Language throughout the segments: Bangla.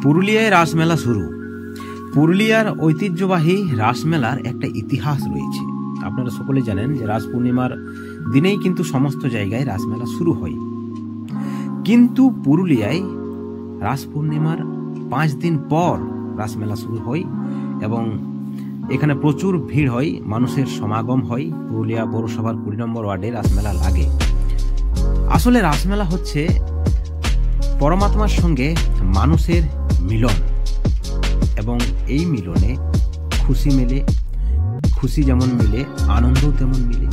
পুরুলিয়ায় রাসমেলা শুরু। পুরুলিয়ার ঐতিহ্যবাহী রাসমেলার একটা ইতিহাস রয়েছে। আপনারা সকলে জানেন যে রাস পূর্ণিমার দিনেই কিন্তু সমস্ত জায়গায় রাসমেলা শুরু হয়, কিন্তু পুরুলিয়ায় রাস পূর্ণিমার 5 দিন পর রাসমেলা শুরু হয় এবং এখানে প্রচুর ভিড় হয়, মানুষের সমাগম হয়। পুরুলিয়া পৌরসভার 20 নম্বর ওয়ার্ডে রাসমেলা লাগে। আসলে রাসমেলা হচ্ছে পরমাত্মার সঙ্গে মানুষের মিলন এবং এই মিলনে খুশি মেলে, খুশি যেমন মিলে আনন্দও তেমন মিলে।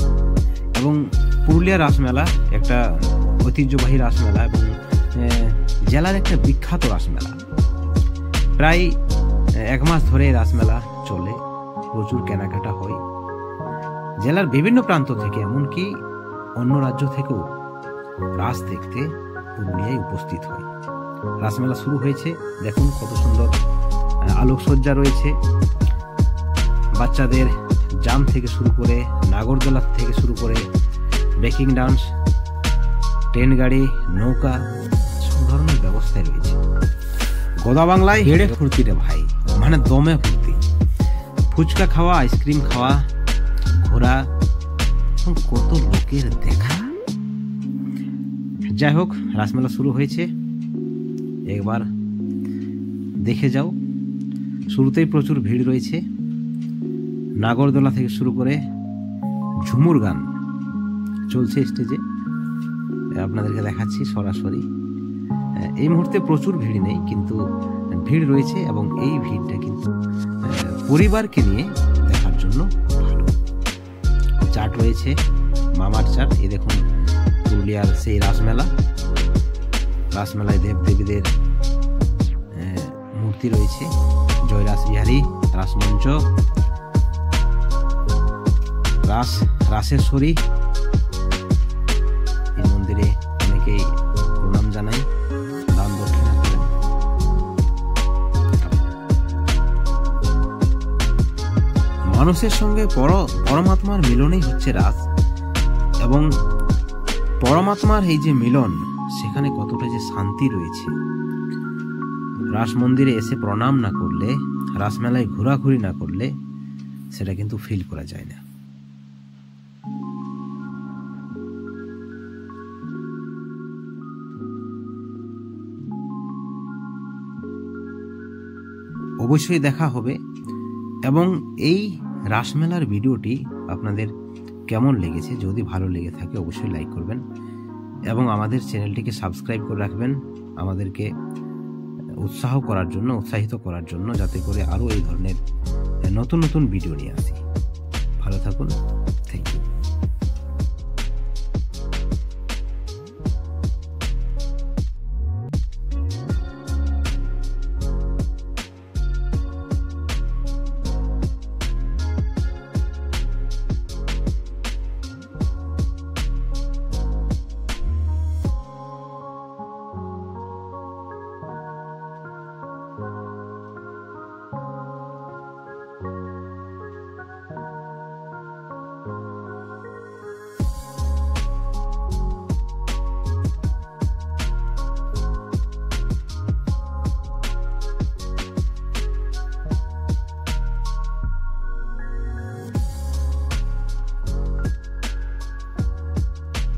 এবং পুরুলিয়া রাসমেলা একটা ঐতিহ্যবাহী রাসমেলা এবং জেলার একটা বিখ্যাত রাসমেলা। প্রায় 1 মাস ধরে রাসমেলা চলে, প্রচুর কেনাকাটা হয়। জেলার বিভিন্ন প্রান্ত থেকে, এমনকি অন্য রাজ্য থেকেও রাস দেখতে পুরুলিয়ায় উপস্থিত হয়। রাসমেলা শুরু হয়েছে, দেখুন কত সুন্দর আলোকসজ্জা রয়েছে। বাচ্চাদের জাম থেকে শুরু করে, নাগরদোলা থেকে শুরু করে, ব্রেকিং ডান্স, ট্রেন গাড়ি, নৌকা, সব ধরনের ব্যবস্থায় রয়েছে। গোদা বাংলায় হেড়ে ফুর্তি রে ভাই, মানে দমে ফুর্তি। ফুচকা খাওয়া, আইসক্রিম খাওয়া, ঘোরা, কত লোকের দেখা। যাই হোক, রাসমেলা শুরু হয়েছে, একবার দেখে যাও। শুরুতেই প্রচুর ভিড় রয়েছে। নাগরদোলা থেকে শুরু করে ঝুমুর গান চলছে স্টেজে, আপনাদেরকে দেখাচ্ছি সরাসরি। এই মুহূর্তে প্রচুর ভিড় নেই, কিন্তু ভিড় রয়েছে এবং এই ভিড়টা কিন্তু পরিবারকে নিয়ে দেখার জন্য ভালো। চাট রয়েছে, মামার চাট। এই দেখুন পুরুলিয়ার সেই রাসমেলা। রাসমেলায় দেব দেবীদের মূর্তি রয়েছে। জয় রাসবিহারী, রাসমঞ্চ, রাসেশ্বরী। এই মন্দিরে অনেকেই প্রণাম জানাই, দান দক্ষিণা করেন। মানুষের সঙ্গে পরমাত্মার মিলনই হচ্ছে রাস। এবং পরমাত্মার এই যে মিলন, সেখানে কতটা যে শান্তি রয়েছে। রাস মন্দিরে এসে প্রণাম না করলে, রাসমেলায় ঘোরাঘুরি না করলে সেটা কিন্তু ফিল করা যায় না। অবশ্যই দেখা হবে। এবং এই রাসমেলার ভিডিওটি আপনাদের কেমন লেগেছে, যদি ভালো লেগে থাকে অবশ্যই লাইক করবেন এবং আমাদের চ্যানেলটিকে সাবস্ক্রাইব করে রাখবেন, আমাদেরকে উৎসাহিত করার জন্য, যাতে করে আরও এই ধরনের নতুন নতুন ভিডিও নিয়ে আসি। ভালো থাকুন।